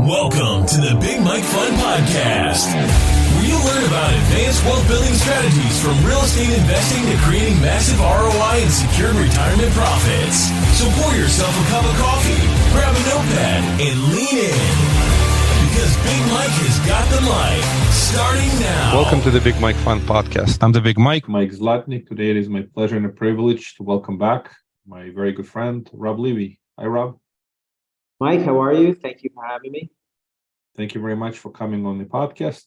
Welcome to the Big Mike Fund Podcast, where you'll learn about advanced wealth building strategies from real estate investing to creating massive ROI and secured retirement profits. So pour yourself a cup of coffee, grab a notepad, and lean in. Because Big Mike has got the mic, starting now. Welcome to the Big Mike Fund Podcast. I'm the Big Mike. Mike Zlatnik. Today it is my pleasure and a privilege to welcome back my very good friend, Rob Levy. Hi, Rob. Mike, how are you? Thank you for having me. Thank you very much for coming on the podcast.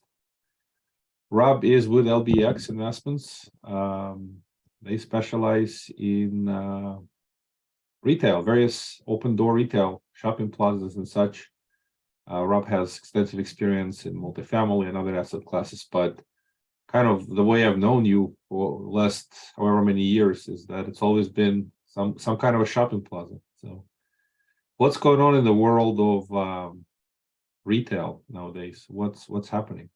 Rob is with LBX Investments. They specialize in retail, various open door retail, shopping plazas and such. Rob has extensive experience in multifamily and other asset classes, but kind of the way I've known you for the last however many years is that it's always been some kind of a shopping plaza. So what's going on in the world of retail nowadays? What's happening?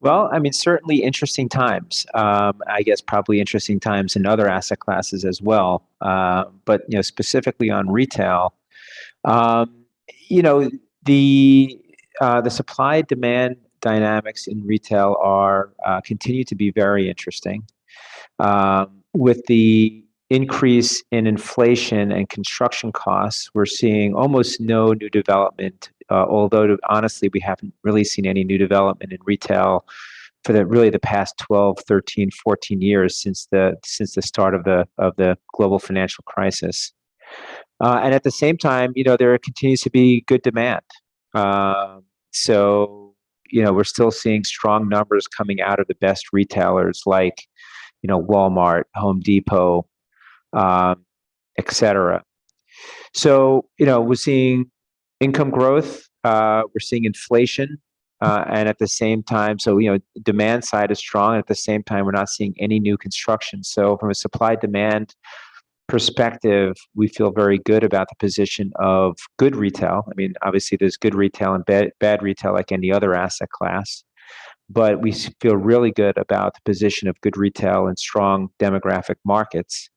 Well, I mean, certainly interesting times. I guess probably interesting times in other asset classes as well. But specifically on retail, the supply demand dynamics in retail are continue to be very interesting. With the increase in inflation and construction costs, we're seeing almost no new development, although honestly, we haven't really seen any new development in retail for the past 12, 13, 14 years since the start of the global financial crisis. And at the same time, there continues to be good demand. So we're still seeing strong numbers coming out of the best retailers like, Walmart, Home Depot, etc. So, we're seeing income growth, we're seeing inflation, and at the same time, so, demand side is strong. And at the same time, we're not seeing any new construction. So from a supply demand perspective, we feel very good about the position of good retail. I mean, obviously there's good retail and bad retail like any other asset class, but we feel really good about the position of good retail in strong demographic markets.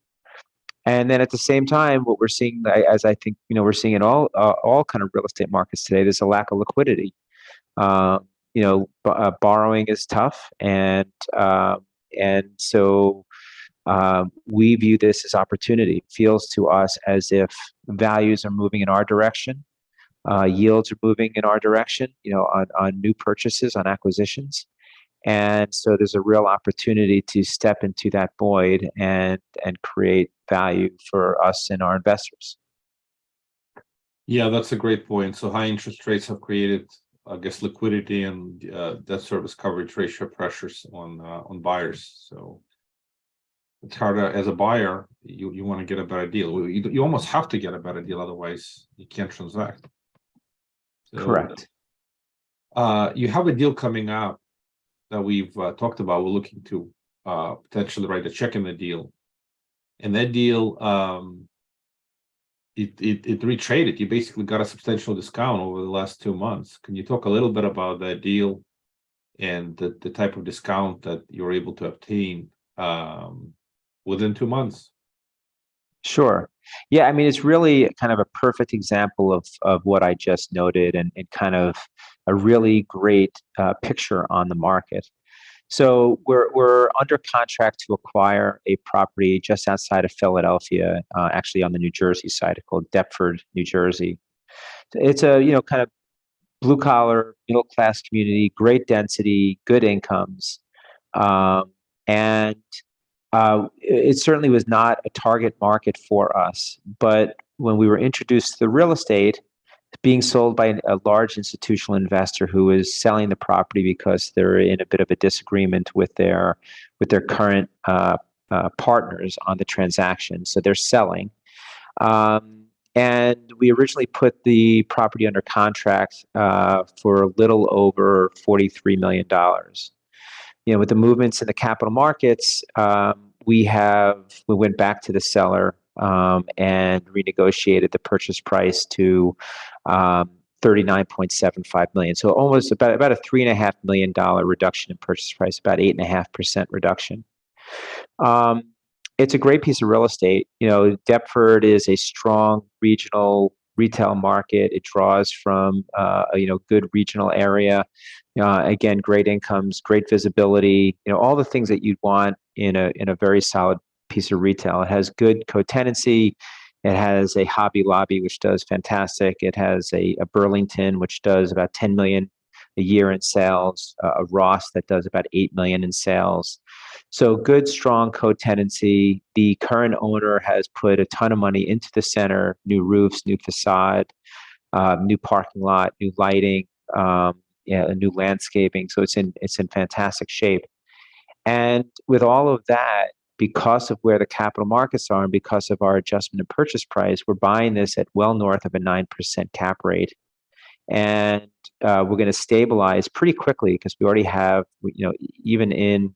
And then at the same time, what we're seeing, as I think, we're seeing in all kind of real estate markets today, there's a lack of liquidity. Borrowing is tough. And so we view this as opportunity. It feels to us as if values are moving in our direction. Yields are moving in our direction, on new purchases, on acquisitions. And so there's a real opportunity to step into that void and create value for us and our investors. Yeah, that's a great point. So high interest rates have created, I guess, liquidity and debt service coverage ratio pressures on buyers. So it's harder as a buyer. You want to get a better deal. You almost have to get a better deal, otherwise you can't transact. So, correct. You have a deal coming up that we've talked about. We're looking to potentially write a check in the deal, and that deal it retraded. You basically got a substantial discount over the last 2 months. Can you talk a little bit about that deal and the type of discount that you're able to obtain within 2 months? Sure. Yeah, I mean, it's really kind of a perfect example of what I just noted, and kind of a really great picture on the market. So we're under contract to acquire a property just outside of Philadelphia, actually on the New Jersey side, called Deptford, New Jersey. It's a kind of blue collar, middle class community, great density, good incomes, and it certainly was not a target market for us. But when we were introduced to the real estate, being sold by a large institutional investor who is selling the property because they're in a bit of a disagreement with their current partners on the transaction, so they're selling. And we originally put the property under contract for a little over $43 million. With the movements in the capital markets, we went back to the seller and renegotiated the purchase price to $39.75 million. So almost about a $3.5 million reduction in purchase price, about 8.5% reduction. It's a great piece of real estate. Deptford is a strong regional retail market. It draws from good regional area. Again, great incomes, great visibility. All the things that you'd want in a very solid piece of retail. It has good co-tenancy. It has a Hobby Lobby, which does fantastic. It has a Burlington, which does about 10 million a year in sales. A Ross that does about 8 million in sales. So good, strong co-tenancy. The current owner has put a ton of money into the center: new roofs, new facade, new parking lot, new lighting, new landscaping. So it's in fantastic shape. And with all of that, because of where the capital markets are and because of our adjustment in purchase price, we're buying this at well north of a 9% cap rate. And we're going to stabilize pretty quickly because we already have, even in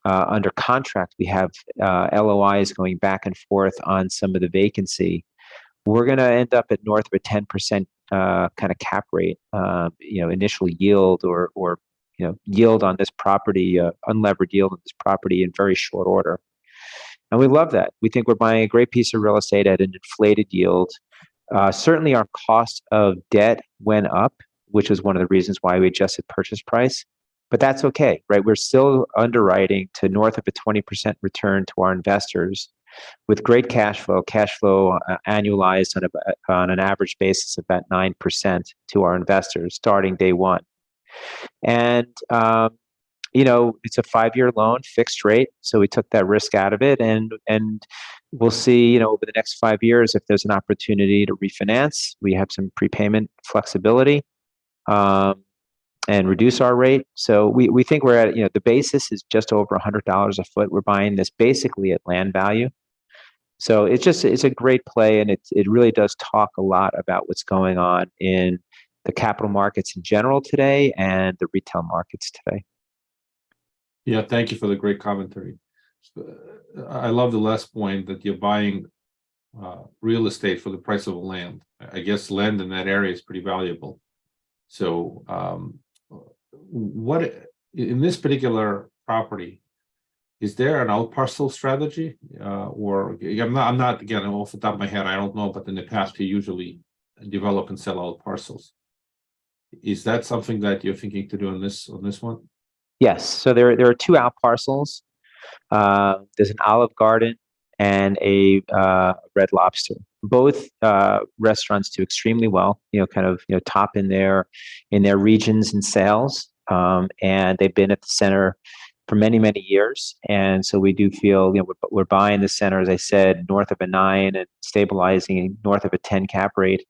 under contract, we have LOIs going back and forth on some of the vacancy. We're going to end up at north of a 10% kind of cap rate, initial yield or yield on this property, unlevered yield on this property in very short order. And we love that. We think we're buying a great piece of real estate at an inflated yield. Certainly our cost of debt went up, which was one of the reasons why we adjusted purchase price. But that's okay, right? We're still underwriting to north of a 20% return to our investors with great cash flow annualized on an average basis of about 9% to our investors starting day one. And, it's a 5-year loan, fixed rate. So we took that risk out of it, and we'll see, over the next 5 years, if there's an opportunity to refinance. We have some prepayment flexibility and reduce our rate. So we think we're at, the basis is just over $100 a foot. We're buying this basically at land value. So it's a great play, and it really does talk a lot about what's going on in the capital markets in general today and the retail markets today. Yeah, thank you for the great commentary. I love the last point that you're buying real estate for the price of land. I guess land in that area is pretty valuable. So what in this particular property, is there an out parcel strategy? Or I'm not again, off the top of my head, I don't know, but in the past you usually develop and sell out parcels. Is that something that you're thinking to do on this one? Yes. So there are 2 out parcels. There's an Olive Garden and a Red Lobster. Both restaurants do extremely well. Top in their regions and sales. And they've been at the center for many, many years. And so we do feel we're buying the center, as I said, north of a 9 and stabilizing north of a 10 cap rate.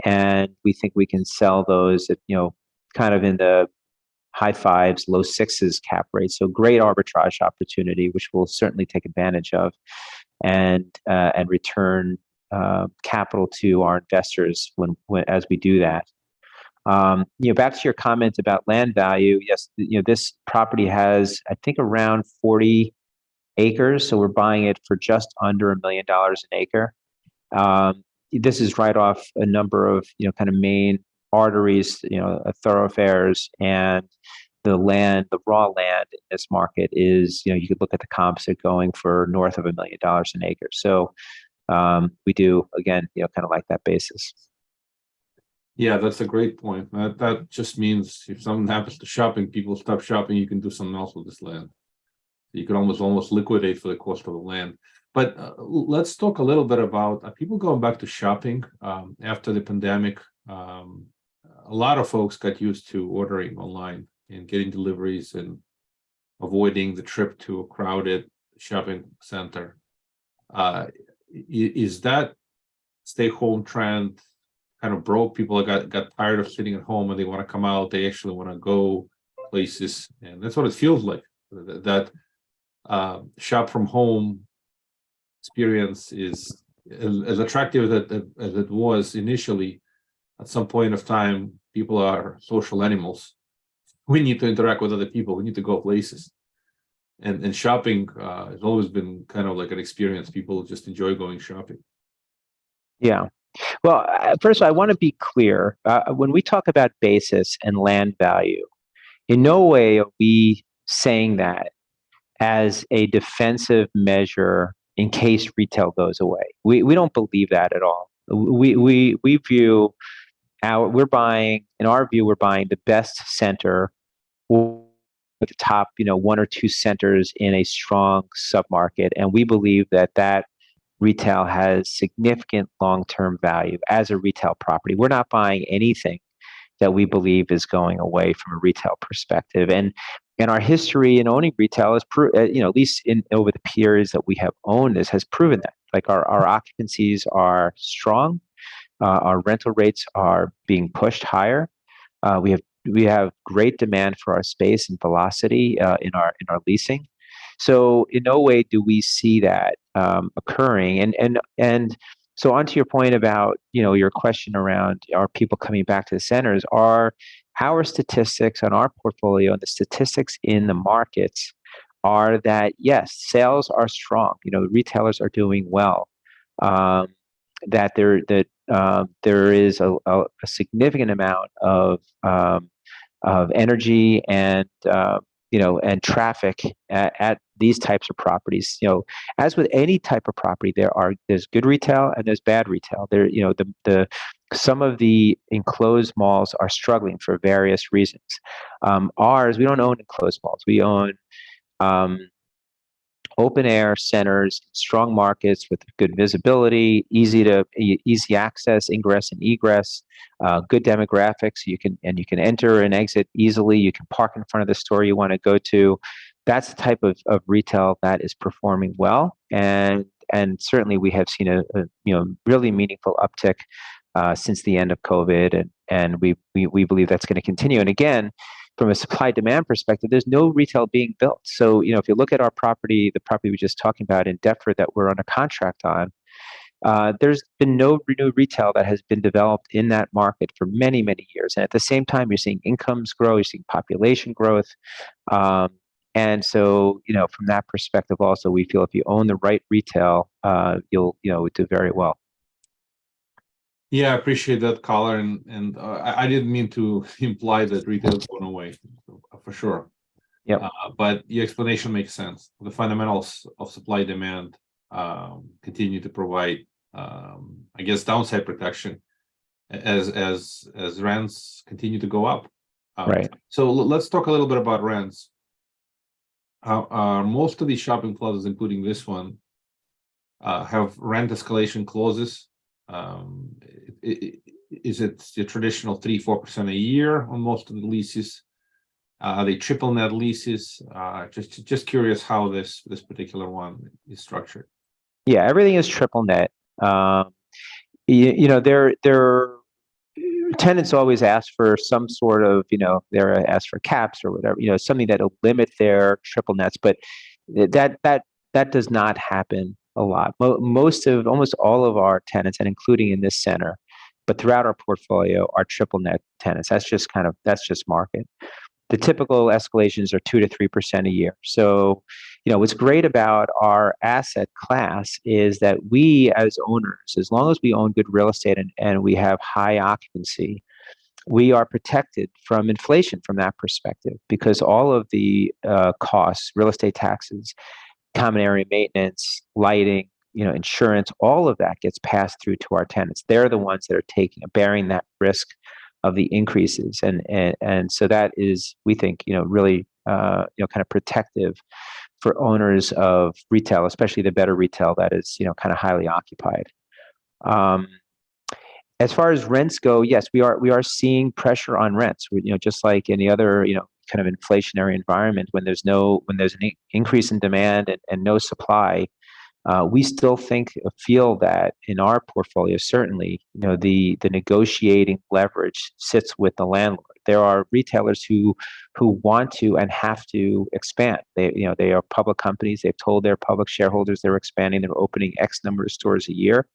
And we think we can sell those at kind of in the high 5s, low 6s cap rate. So great arbitrage opportunity, which we'll certainly take advantage of, and return capital to our investors when as we do that. Back to your comment about land value. Yes, this property has, I think, around 40 acres. So we're buying it for just under $1 million an acre. This is right off a number of kind of main arteries, thoroughfares, and the raw land in this market is, you could look at the comps are going for north of $1 million an acre. So we do, again, kind of like that basis. Yeah, that's a great point. That just means if something happens to shopping, people stop shopping, you can do something else with this land. You can almost liquidate for the cost of the land. But let's talk a little bit about people going back to shopping after the pandemic. A lot of folks got used to ordering online and getting deliveries and avoiding the trip to a crowded shopping center. Is that stay-home trend kind of broke? People got tired of sitting at home and they want to come out. They actually want to go places, and that's what it feels like. That shop from home experience is as attractive as it was initially. At some point of time, people are social animals. We need to interact with other people. We need to go places. And shopping has always been kind of like an experience. People just enjoy going shopping. Yeah. Well, first, I want to be clear. When we talk about basis and land value, in no way are we saying that as a defensive measure in case retail goes away. We don't believe that at all. We view we're buying, in our view, we're buying the best center with the top, one or two centers in a strong submarket, and we believe that retail has significant long-term value as a retail property. We're not buying anything that we believe is going away from a retail perspective, and our history in owning retail is, at least over the periods that we have owned this, has proven that. Like our occupancies are strong, our rental rates are being pushed higher. We have great demand for our space and velocity in our leasing. So in no way do we see that occurring. And so onto your point about your question around, are people coming back to the centers? Our statistics on our portfolio and the statistics in the markets are that yes, sales are strong. Retailers are doing well. That there is a significant amount of energy and and traffic at these types of properties. As with any type of property, there's good retail and there's bad retail. Some of the enclosed malls are struggling for various reasons. Ours, we don't own enclosed malls. We own open air centers, strong markets with good visibility, easy access, ingress and egress, good demographics. You can enter and exit easily. You can park in front of the store you want to go to. That's the type of retail that is performing well, and certainly we have seen a really meaningful uptick since the end of COVID, and we believe that's going to continue. And again, from a supply-demand perspective, there's no retail being built. So, if you look at our property, the property we were just talking about in Deptford that we're under contract on, there's been no new retail that has been developed in that market for many, many years. And at the same time, you're seeing incomes grow, you're seeing population growth. And so, from that perspective also, we feel if you own the right retail, you'll do very well. Yeah, I appreciate that, caller, and I didn't mean to imply that retail is going away, for sure. Yep. But your explanation makes sense. The fundamentals of supply demand continue to provide, I guess, downside protection as rents continue to go up. Right. So let's talk a little bit about rents. Most of these shopping plazas, including this one, have rent escalation clauses. Is it the traditional 3-4% a year on most of the leases? Are they triple net leases? Just curious how this particular one is structured. Yeah, everything is triple net. Their tenants always ask for some sort of, they're asked for caps or whatever, something that'll limit their triple nets, but that does not happen a lot. Almost all of our tenants, and including in this center, but throughout our portfolio, are triple net tenants. That's just market. The typical escalations are 2 to 3% a year. So, what's great about our asset class is that we, as owners, as long as we own good real estate and we have high occupancy, we are protected from inflation from that perspective, because all of the costs, real estate taxes, common area maintenance, lighting, insurance, all of that gets passed through to our tenants. They're the ones that are bearing that risk of the increases, and so that is, we think, really kind of protective for owners of retail, especially the better retail that is kind of highly occupied. As far as rents go, yes, we are seeing pressure on rents. Just like any other kind of inflationary environment, when there's an increase in demand and no supply, we still feel that in our portfolio, certainly, the negotiating leverage sits with the landlord. There are retailers who want to and have to expand. They are public companies. They've told their public shareholders they're expanding. They're opening X number of stores a year,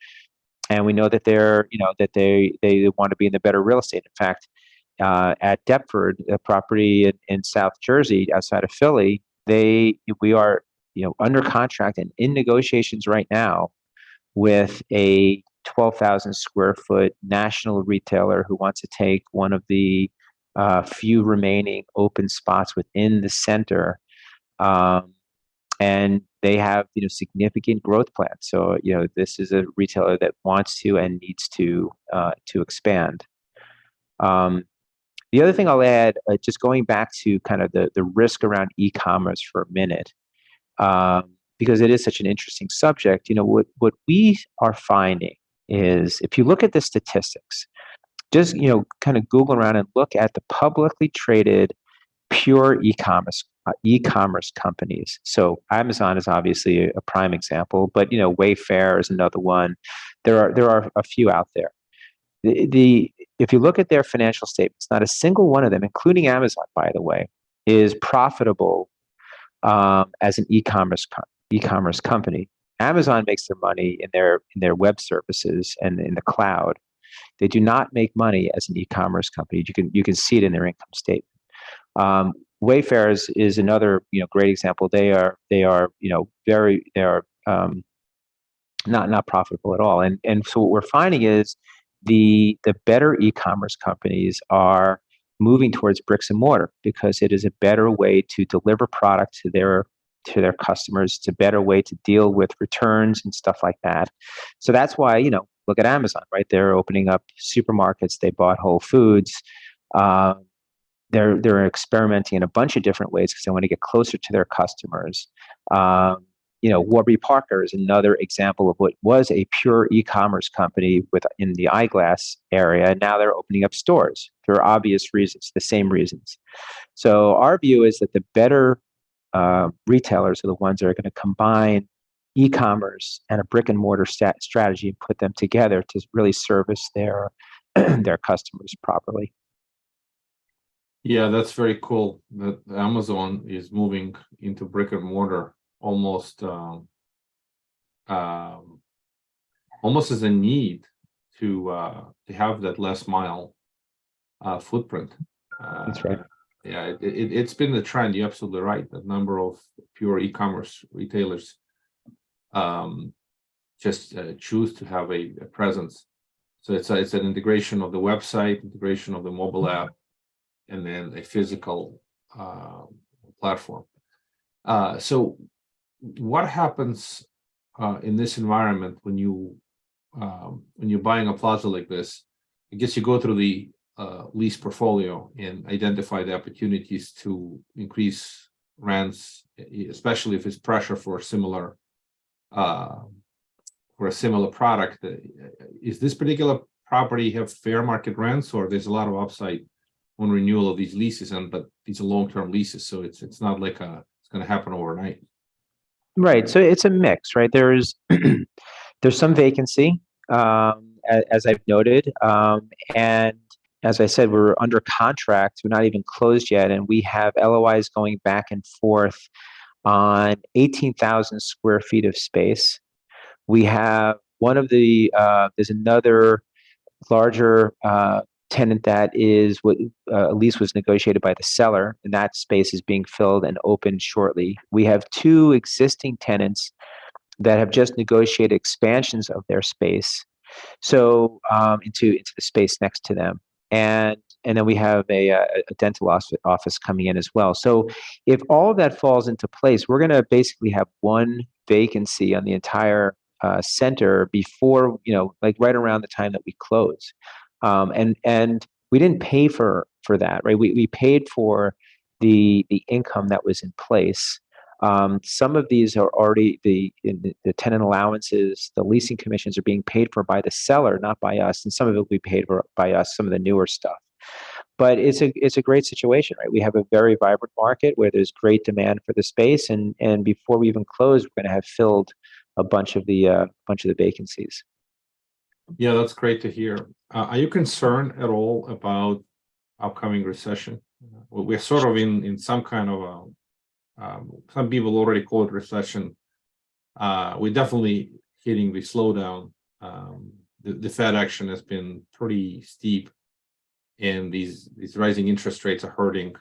and we know that they want to be in the better real estate. In fact, at Deptford, a property in South Jersey, outside of Philly, we are under contract and in negotiations right now with a 12,000 square foot national retailer who wants to take one of the few remaining open spots within the center, and they have significant growth plans. So this is a retailer that wants to and needs to expand. The other thing I'll add, just going back to kind of the risk around e-commerce for a minute, because it is such an interesting subject. What we are finding is, if you look at the statistics, just kind of Google around and look at the publicly traded pure e-commerce companies. So Amazon is obviously a prime example, but Wayfair is another one. There are a few out there. If you look at their financial statements, not a single one of them, including Amazon, by the way, is profitable as an e-commerce company. Amazon makes their money in their web services and in the cloud. They do not make money as an e-commerce company. You can see it in their income statement. Wayfair is another great example. They are not profitable at all. And so what we're finding is the better e-commerce companies are moving towards bricks and mortar, because it is a better way to deliver product to their customers. It's a better way to deal with returns and stuff like that. So that's why, look at Amazon, right? They're opening up supermarkets. They bought Whole Foods. They're experimenting in a bunch of different ways because they want to get closer to their customers. Warby Parker is another example of what was a pure e-commerce company in the eyeglass area. And now they're opening up stores for obvious reasons, the same reasons. So our view is that the better retailers are the ones that are going to combine e-commerce and a brick and mortar strategy and put them together to really service their customers properly. Yeah, that's very cool that Amazon is moving into brick and mortar almost as a need to have that last mile footprint. That's right. Yeah, it's been the trend. You're absolutely right. The number of pure e-commerce retailers just choose to have a presence. So it's an integration of the website, integration of the mobile app, and then a physical platform. So what happens in this environment when you're buying a plaza like this? I guess you go through the lease portfolio and identify the opportunities to increase rents, especially if it's pressure for a similar product. Is this particular property have fair market rents, or there's a lot of upside on renewal of these leases? But these are long-term leases, so it's not like it's going to happen overnight. Right. So it's a mix, right? There's some vacancy, as I've noted, and as I said, we're under contract. We're not even closed yet, and we have LOIs going back and forth on 18,000 square feet of space. We have there's another larger tenant that is what a lease was negotiated by the seller, and that space is being filled and opened shortly. We have two existing tenants that have just negotiated expansions of their space, so into the space next to them, and then we have a dental office coming in as well. So if all of that falls into place, we're going to basically have one vacancy on the entire center before, like right around the time that we close. And we didn't pay for that, right? We paid for the income that was in place. Some of these are already the tenant allowances, the leasing commissions are being paid for by the seller, not by us, and some of it will be paid for by us, some of the newer stuff. But it's a great situation, right? We have a very vibrant market where there's great demand for the space, and before we even close, we're going to have filled a bunch of the vacancies. Yeah, that's great to hear. Are you concerned at all about upcoming recession? We're sort of in some kind of some people already call it recession. We're definitely hitting the slowdown. The Fed action has been pretty steep, and these rising interest rates are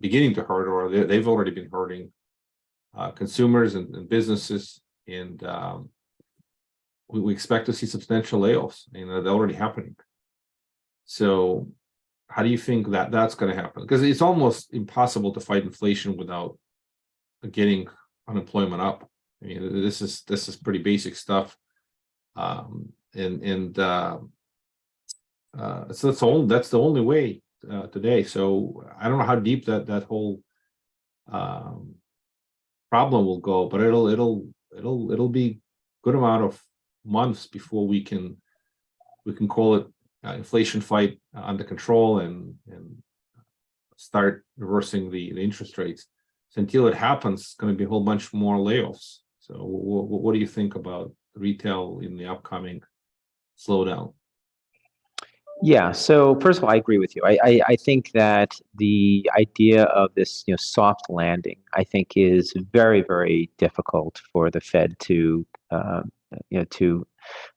beginning to hurt, or they've already been hurting consumers and businesses, and we expect to see substantial layoffs, and they're already happening. So how do you think that that's going to happen? Because it's almost impossible to fight inflation without getting unemployment up. I mean, this is pretty basic stuff, so that's the only way today. So I don't know how deep that whole problem will go, but it'll be good amount of months before we can call it inflation fight under control and start reversing the interest rates. So until it happens, it's going to be a whole bunch more layoffs. So what do you think about retail in the upcoming slowdown? Yeah. So first of all, I agree with you. I think that the idea of this, soft landing, I think is very, very difficult for the Fed to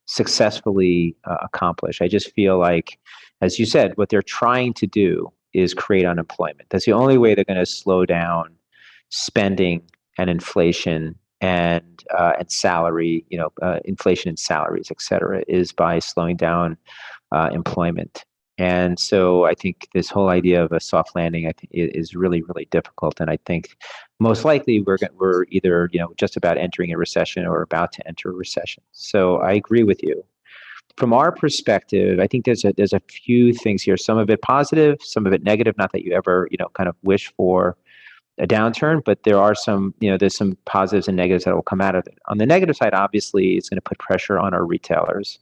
successfully accomplish. I just feel like, as you said, what they're trying to do is create unemployment. That's the only way they're going to slow down spending and inflation and salary, inflation and salaries, et cetera, is by slowing down employment. And so I think this whole idea of a soft landing, I think, is really, really difficult. And I think most likely we're either just about entering a recession or about to enter a recession. So I agree with you. From our perspective, I think there's a few things here. Some of it positive, some of it negative. Not that you ever kind of wish for a downturn, but there are there's some positives and negatives that will come out of it. On the negative side, obviously, it's going to put pressure on our retailers.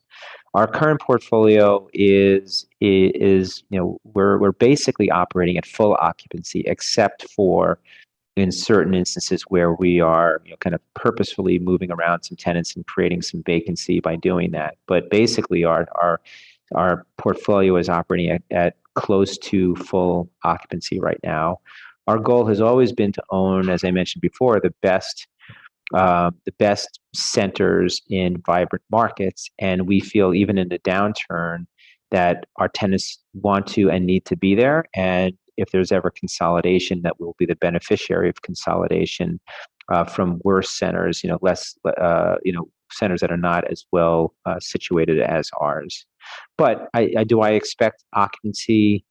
Our current portfolio is we're basically operating at full occupancy, except for in certain instances where we are kind of purposefully moving around some tenants and creating some vacancy by doing that. But basically, our portfolio is operating at close to full occupancy right now. Our goal has always been to own, as I mentioned before, the best centers in vibrant markets, and we feel even in the downturn that our tenants want to and need to be there. And if there's ever consolidation, that we'll be the beneficiary of consolidation from worse centers, less, centers that are not as well situated as ours. But I expect occupancy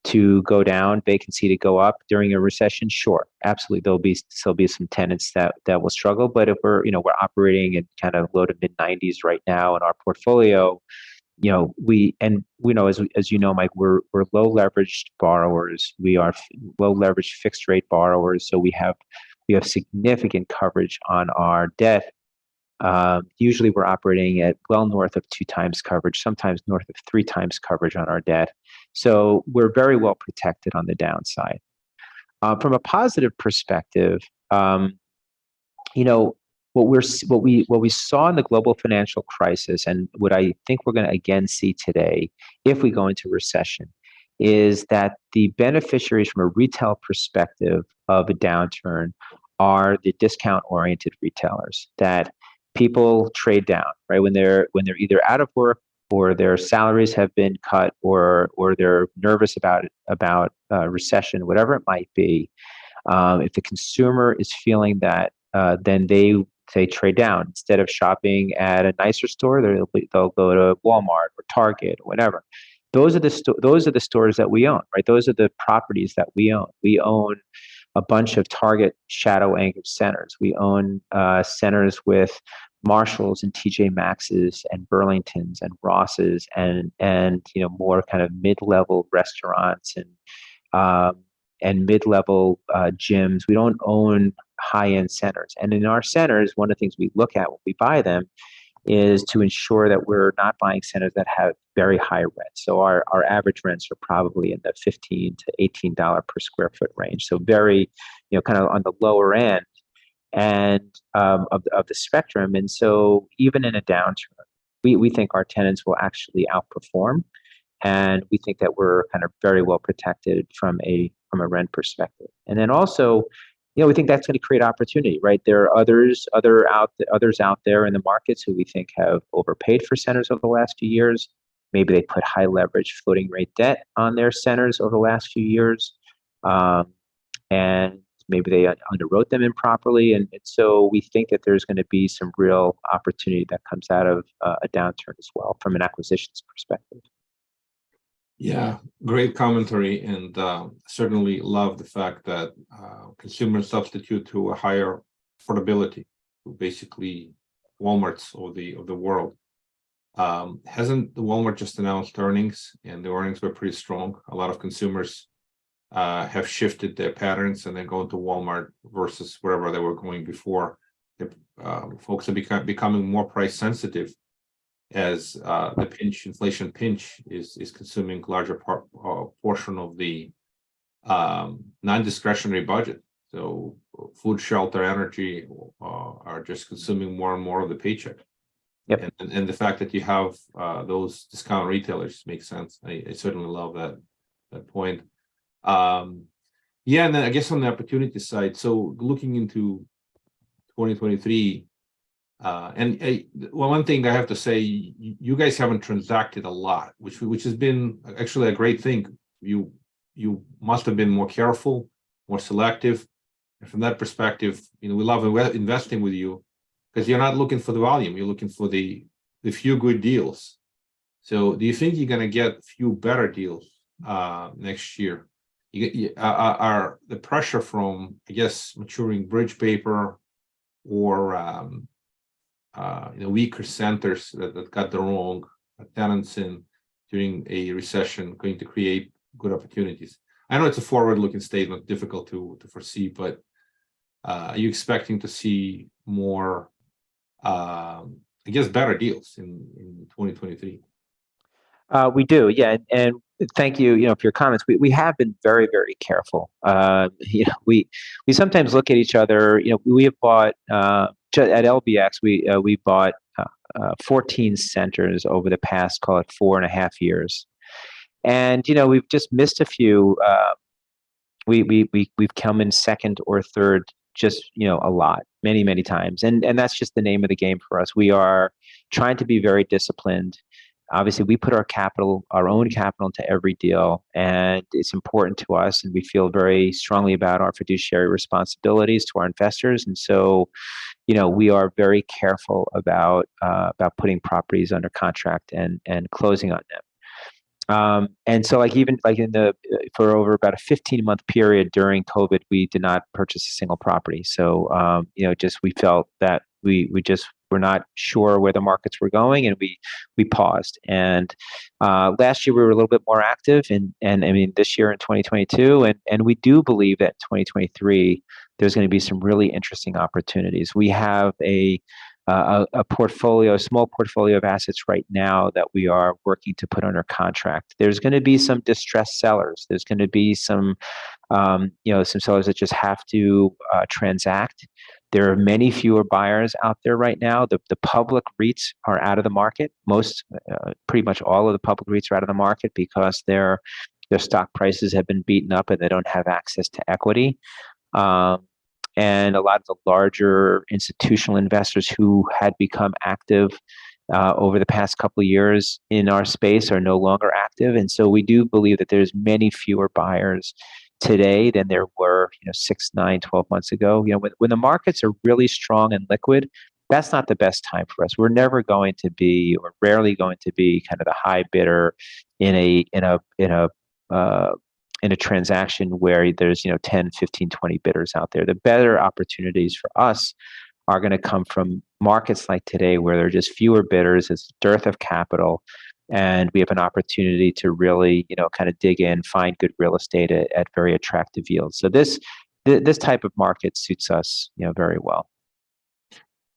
to go down, vacancy to go up during a recession? Sure, absolutely. There'll be some tenants that will struggle. But if we're operating at kind of low to mid 90s right now in our portfolio, as you know, Mike, we're low leveraged borrowers. We are low leveraged fixed rate borrowers, so we have significant coverage on our debt. Usually we're operating at well north of 2 times coverage, sometimes north of 3 times coverage on our debt. So we're very well protected on the downside. From a positive perspective, what we saw in the global financial crisis, and what I think we're going to again see today, if we go into recession, is that the beneficiaries from a retail perspective of a downturn are the discount-oriented retailers. That people trade down, right? When they're either out of work or their salaries have been cut, or they're nervous about recession, whatever it might be. If the consumer is feeling that, then they trade down. Instead of shopping at a nicer store, they'll go to Walmart or Target or whatever. Those are the stores that we own, right? Those are the properties that we own. We own a bunch of Target shadow anchored centers. We own centers with Marshalls and TJ Maxx's and Burlington's and Ross's and more kind of mid-level restaurants and mid-level gyms. We don't own high-end centers. And in our centers, one of the things we look at when we buy them is to ensure that we're not buying centers that have very high rent. So our average rents are probably in the $15 to $18 per square foot range. So very, kind of on the lower end and of the spectrum. And so even in a downturn, we think our tenants will actually outperform, and we think that we're kind of very well protected from a rent perspective. And then also, we think that's going to create opportunity, right? There are others out there in the markets who we think have overpaid for centers over the last few years. Maybe they put high leverage floating rate debt on their centers over the last few years, and maybe they underwrote them improperly. And so we think that there's going to be some real opportunity that comes out of a downturn as well from an acquisitions perspective. Yeah, great commentary, and certainly love the fact that consumers substitute to a higher affordability. basically Walmart's of the world. Hasn't the Walmart just announced earnings, and the earnings were pretty strong? A lot of consumers have shifted their patterns and they're going to Walmart versus wherever they were going before. Folks are becoming more price sensitive as the inflation pinch is consuming larger portion of the non-discretionary budget. So food, shelter, energy are just consuming more and more of the paycheck. Yep. And the fact that you have those discount retailers makes sense. I certainly love that point. Yeah, and then I guess on the opportunity side, so looking into 2023, one thing I have to say, you guys haven't transacted a lot, which has been actually a great thing. You must have been more careful, more selective, and from that perspective, we love investing with you because you're not looking for the volume, you're looking for the few good deals. So, do you think you're going to get a few better deals next year? Are the pressure from, I guess, maturing bridge paper or weaker centers that got the wrong tenants in during a recession going to create good opportunities? I know it's a forward-looking statement, difficult to foresee, but are you expecting to see more, I guess, better deals in 2023? We do, yeah, and thank you, for your comments. We have been very, very careful. We sometimes look at each other. We have bought at LBX. We bought 14 centers over the past, call it 4.5 years, and we've just missed a few. We've come in second or third, just a lot, many times, and that's just the name of the game for us. We are trying to be very disciplined. Obviously, we put our own capital into every deal, and it's important to us, and we feel very strongly about our fiduciary responsibilities to our investors. And so, we are very careful about putting properties under contract and closing on them. And so, for over about a 15-month period during COVID, we did not purchase a single property. So, we felt that we're not sure where the markets were going, and we paused. And last year we were a little bit more active, and I mean this year in 2022, and we do believe that in 2023 there's going to be some really interesting opportunities. We have a small portfolio of assets right now that we are working to put under contract. There's going to be some distressed sellers. There's going to be some sellers that just have to transact. There are many fewer buyers out there right now. The public REITs are out of the market. Pretty much all of the public REITs are out of the market because their stock prices have been beaten up and they don't have access to equity. And a lot of the larger institutional investors who had become active over the past couple of years in our space are no longer active. And so we do believe that there's many fewer buyers today than there were 6, 9, 12 months ago. When the markets are really strong and liquid, that's not the best time for us. We're never going to be, or rarely going to be, kind of the high bidder in a transaction where there's 10, 15, 20 bidders out there. The better opportunities for us are going to come from markets like today where there are just fewer bidders, it's a dearth of capital, and we have an opportunity to really kind of dig in, find good real estate at very attractive yields. So this type of market suits us very well.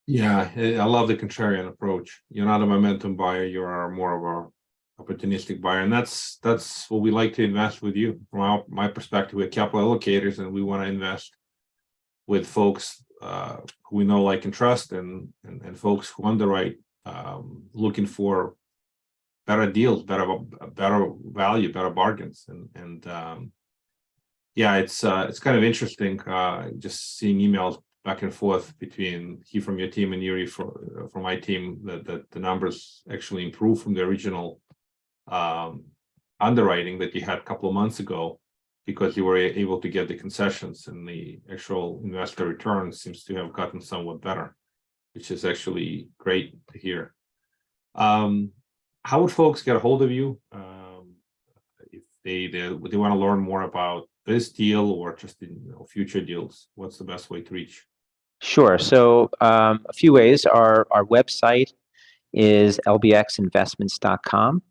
Yeah, I love the contrarian approach. You're not a momentum buyer, you are more of a opportunistic buyer, and that's what we like to invest with you. From my perspective, we're capital allocators, and we want to invest with folks who we know, like, and trust, and folks who underwrite looking for better deals, better value, better bargains, and yeah, it's kind of interesting just seeing emails back and forth between he from your team and Yuri from my team that the numbers actually improved from the original underwriting that you had a couple of months ago, because you were able to get the concessions, and the actual investor return seems to have gotten somewhat better, which is actually great to hear. How would folks get a hold of you if they want to learn more about this deal or just future deals? What's the best way to reach? Sure. So a few ways. Our website is lbxinvestments.com.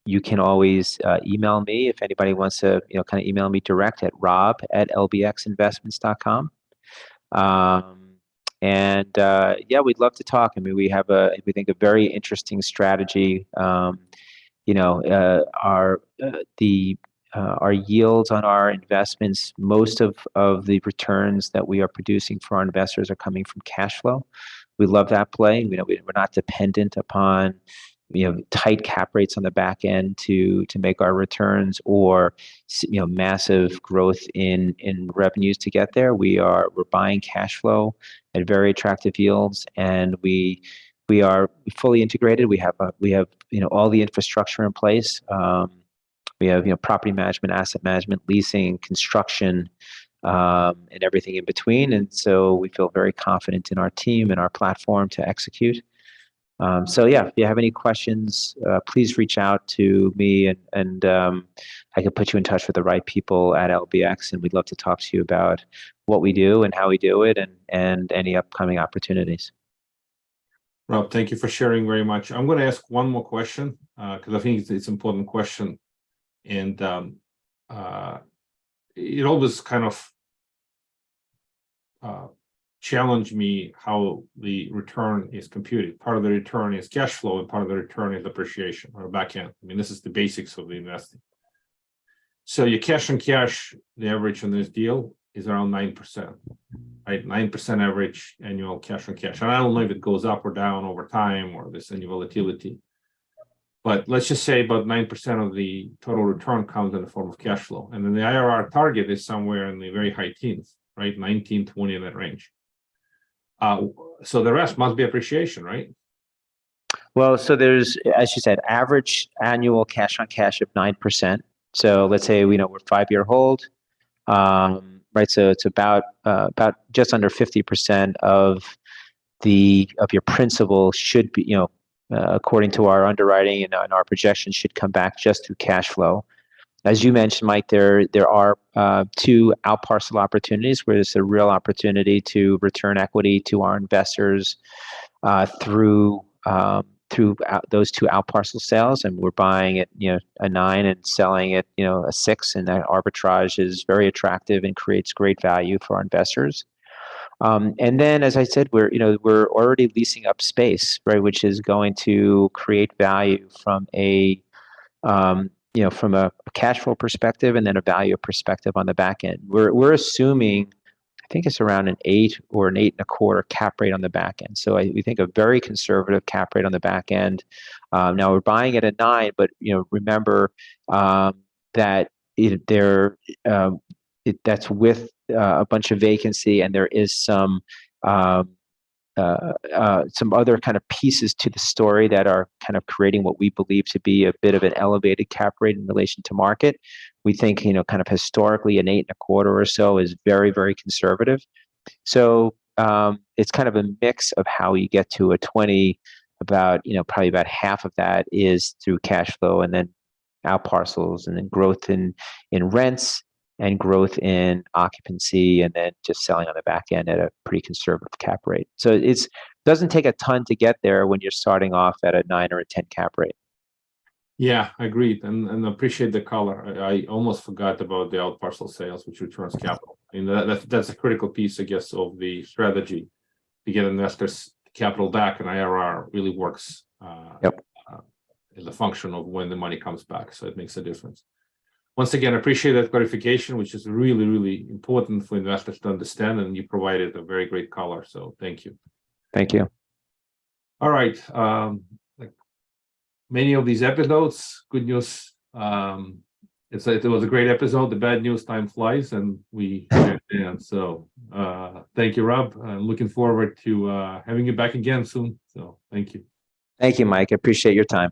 You can always email me if anybody wants to, kind of email me direct at rob@lbxinvestments.com. Yeah, we'd love to talk. I mean, we think a very interesting strategy. Our yields on our investments, most of the returns that we are producing for our investors are coming from cash flow. We love that play. We're not dependent upon tight cap rates on the back end to make our returns, or massive growth in revenues to get there. We're buying cash flow at very attractive yields, and we are fully integrated. We have all the infrastructure in place. We have property management, asset management, leasing, construction, and everything in between. And so we feel very confident in our team and our platform to execute. If you have any questions, please reach out to me, and I can put you in touch with the right people at LBX, and we'd love to talk to you about what we do and how we do it, and any upcoming opportunities. Rob, thank you for sharing very much. I'm going to ask one more question because I think it's an important question, and it always kind of challenge me how the return is computed. Part of the return is cash flow, and part of the return is appreciation or back end. I mean, this is the basics of the investing. So your cash on cash, the average on this deal is around 9%, right? 9% average annual cash on cash. And I don't know if it goes up or down over time or there's any volatility. But let's just say about 9% of the total return comes in the form of cash flow. And then the IRR target is somewhere in the very high teens, right? 19, 20 in that range. So the rest must be appreciation, right? Well, so there's, as you said, average annual cash on cash of 9%. So let's say we're 5-year hold, right? So it's about just under 50% of your principal should be, according to our underwriting and our projections, should come back just through cash flow. As you mentioned, Mike, there are 2 outparcel opportunities where there's a real opportunity to return equity to our investors through those 2 outparcel sales, and we're buying at a 9 and selling at a 6, and that arbitrage is very attractive and creates great value for our investors. And then, as I said, we're already leasing up space, right, which is going to create value from a cash flow perspective, and then a value perspective on the back end. We're assuming, I think it's around an 8 or an 8.25 cap rate on the back end. So we think a very conservative cap rate on the back end. Now we're buying at a 9, but remember that that's with a bunch of vacancy, and there is some other kind of pieces to the story that are kind of creating what we believe to be a bit of an elevated cap rate in relation to market. We think, kind of historically, an 8.25 or so is very, very conservative. So it's kind of a mix of how you get to a 20. Probably about half of that is through cash flow, and then outparcels, and then growth in rents, and growth in occupancy, and then just selling on the back end at a pretty conservative cap rate. So it doesn't take a ton to get there when you're starting off at a 9 or a 10 cap rate. Yeah, agreed, and appreciate the color. I almost forgot about the outparcel sales, which returns capital. I mean, that's a critical piece, I guess, of the strategy to get investors capital back, and IRR really works as a function of when the money comes back. So it makes a difference. Once again, I appreciate that clarification, which is really, really important for investors to understand, and you provided a very great color. So thank you. Thank you. All right. Like many of these episodes, good news. It was a great episode. The bad news, time flies, and we understand. So thank you, Rob. I'm looking forward to having you back again soon. So thank you. Thank you, Mike. I appreciate your time.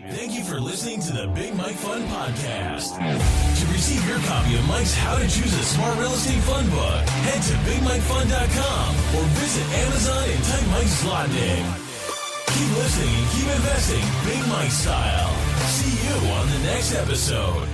Thank you for listening to the Big Mike Fund Podcast. To receive your copy of Mike's How to Choose a Smart Real Estate Fund book, head to BigMikeFund.com or visit Amazon and type Mike's slot name. Keep listening and keep investing Big Mike style. See you on the next episode.